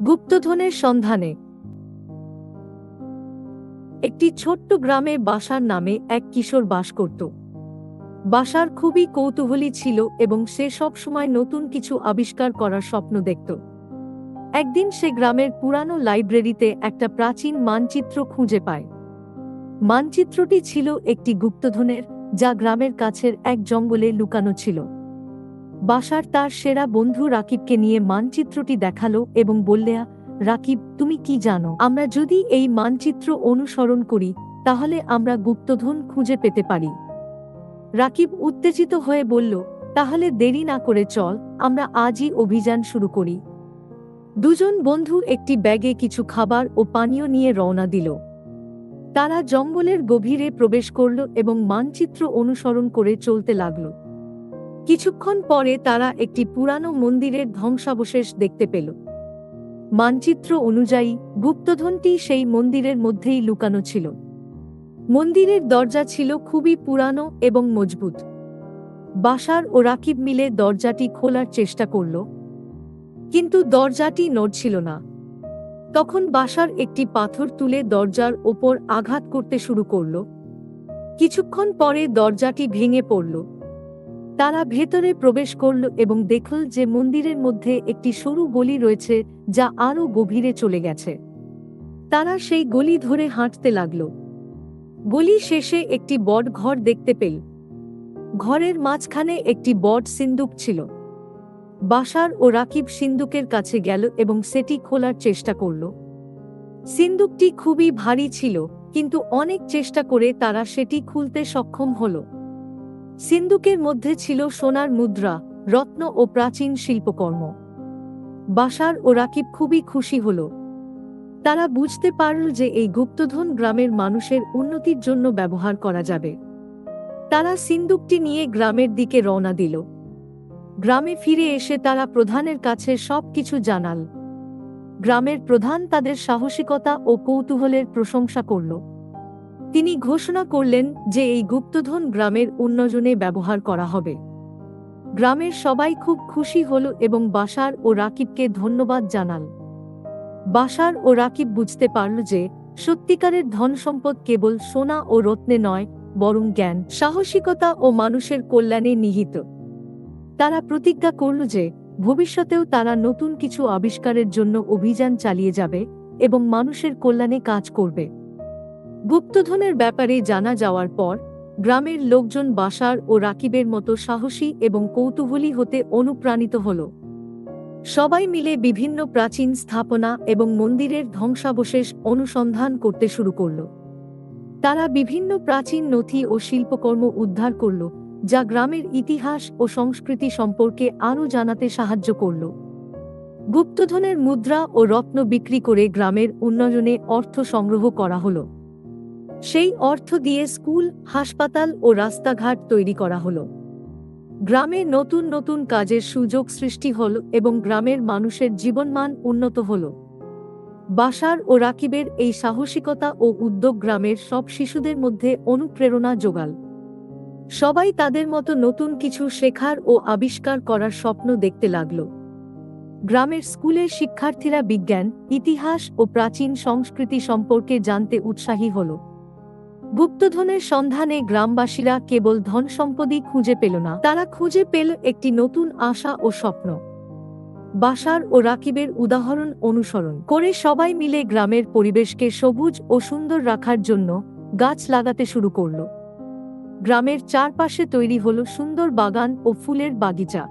গুপ্তধনের সন্ধানে। একটি ছোট্ট গ্রামে বাশার নামে এক কিশোর বাস করত। বাশার খুবই কৌতূহলী ছিল এবং সে সব সময় নতুন কিছু আবিষ্কার করার স্বপ্ন দেখত। একদিন সে গ্রামের পুরানো লাইব্রেরিতে একটা প্রাচীন মানচিত্র খুঁজে পায়। মানচিত্রটি ছিল একটি গুপ্তধনের, যা গ্রামের কাছের এক জঙ্গলে লুকানো ছিল। বাশার তার সেরা বন্ধু রাকিবকে নিয়ে মানচিত্রটি দেখালো এবং বললে, রাকিব, তুমি কি জানো, আমরা যদি এই মানচিত্র অনুসরণ করি তাহলে আমরা গুপ্তধন খুঁজে পেতে পারি। রাকিব উত্তেজিত হয়ে বলল, তাহলে দেরি না করে চল, আমরা আজই অভিযান শুরু করি। দুজন বন্ধু একটি ব্যাগে কিছু খাবার ও পানীয় নিয়ে রওনা দিল। তারা জঙ্গলের গভীরে প্রবেশ করল এবং মানচিত্র অনুসরণ করে চলতে লাগল। কিছুক্ষণ পরে তারা একটি পুরানো মন্দিরের ধ্বংসাবশেষ দেখতে পেল। মানচিত্র অনুযায়ী গুপ্তধনটি সেই মন্দিরের মধ্যেই লুকানো ছিল। মন্দিরের দরজা ছিল খুবই পুরানো এবং মজবুত। বাশার ও রাকিব মিলে দরজাটি খোলার চেষ্টা করল, কিন্তু দরজাটি নড়ছিল না। তখন বাশার একটি পাথর তুলে দরজার ওপর আঘাত করতে শুরু করল। কিছুক্ষণ পরে দরজাটি ভেঙে পড়ল। তারা ভেতরে প্রবেশ করল এবং দেখল যে মন্দিরের মধ্যে একটি সরু গলি রয়েছে, যা আরও গভীরে চলে গেছে। তারা সেই গলি ধরে হাঁটতে লাগল। গলি শেষে একটি বট ঘর দেখতে পেল। ঘরের মাঝখানে একটি বট সিন্দুক ছিল। বাশার ও রাকিব সিন্দুকের কাছে গেল এবং সেটি খোলার চেষ্টা করল। সিন্দুকটি খুবই ভারী ছিল, কিন্তু অনেক চেষ্টা করে তারা সেটি খুলতে সক্ষম হল। সিন্দুকের মধ্যে ছিল সোনার মুদ্রা, রত্ন ও প্রাচীন শিল্পকর্ম। বাশার ও রাকিব খুবই খুশি হল। তারা বুঝতে পারল যে এই গুপ্তধন গ্রামের মানুষের উন্নতির জন্য ব্যবহার করা যাবে। তারা সিন্দুকটি নিয়ে গ্রামের দিকে রওনা দিল। গ্রামে ফিরে এসে তারা প্রধানের কাছে সবকিছু জানাল। গ্রামের প্রধান তাদের সাহসিকতা ও কৌতূহলের প্রশংসা করল। তিনি ঘোষণা করলেন যে এই গুপ্তধন গ্রামের উন্নয়নে ব্যবহার করা হবে। গ্রামের সবাই খুব খুশি হল এবং বাশার ও রাকিবকে ধন্যবাদ জানাল। বাশার ও রাকিব বুঝতে পারল যে সত্যিকারের ধন সম্পদ কেবল সোনা ও রত্নে নয়, বরং জ্ঞান, সাহসিকতা ও মানুষের কল্যাণে নিহিত। তারা প্রতিজ্ঞা করল যে ভবিষ্যতেও তারা নতুন কিছু আবিষ্কারের জন্য অভিযান চালিয়ে যাবে এবং মানুষের কল্যাণে কাজ করবে। গুপ্তধনের ব্যাপারে জানা যাওয়ার পর গ্রামের লোকজন বাশার ও রাকিবের মতো সাহসী এবং কৌতূহলী হতে অনুপ্রাণিত হল। সবাই মিলে বিভিন্ন প্রাচীন স্থাপনা এবং মন্দিরের ধ্বংসাবশেষ অনুসন্ধান করতে শুরু করল। তারা বিভিন্ন প্রাচীন নথি ও শিল্পকর্ম উদ্ধার করল, যা গ্রামের ইতিহাস ও সংস্কৃতি সম্পর্কে আরও জানাতে সাহায্য করল। গুপ্তধনের মুদ্রা ও রত্ন বিক্রি করে গ্রামের উন্নয়নে অর্থ সংগ্রহ করা হল। সেই অর্থ দিয়ে স্কুল, হাসপাতাল ও রাস্তাঘাট তৈরি করা হল। গ্রামে নতুন নতুন কাজের সুযোগ সৃষ্টি হল এবং গ্রামের মানুষের জীবনমান উন্নত হল। বাশার ও রাকিবের এই সাহসিকতা ও উদ্যোগ গ্রামের সব শিশুদের মধ্যে অনুপ্রেরণা জোগাল। সবাই তাদের মতো নতুন কিছু শেখার ও আবিষ্কার করার স্বপ্ন দেখতে লাগল। গ্রামের স্কুলের শিক্ষার্থীরা বিজ্ঞান, ইতিহাস ও প্রাচীন সংস্কৃতি সম্পর্কে জানতে উৎসাহী হল। গুপ্তধনের সন্ধানে গ্রামবাসীরা কেবল ধন সম্পদই খুঁজে পেল না, তারা খুঁজে পেল একটি নতুন আশা ও স্বপ্ন। বাশার ও রাকিবের উদাহরণ অনুসরণ করে সবাই মিলে গ্রামের পরিবেশকে সবুজ ও সুন্দর রাখার জন্য গাছ লাগাতে শুরু করল। গ্রামের চারপাশে তৈরি হল সুন্দর বাগান ও ফুলের বাগিচা।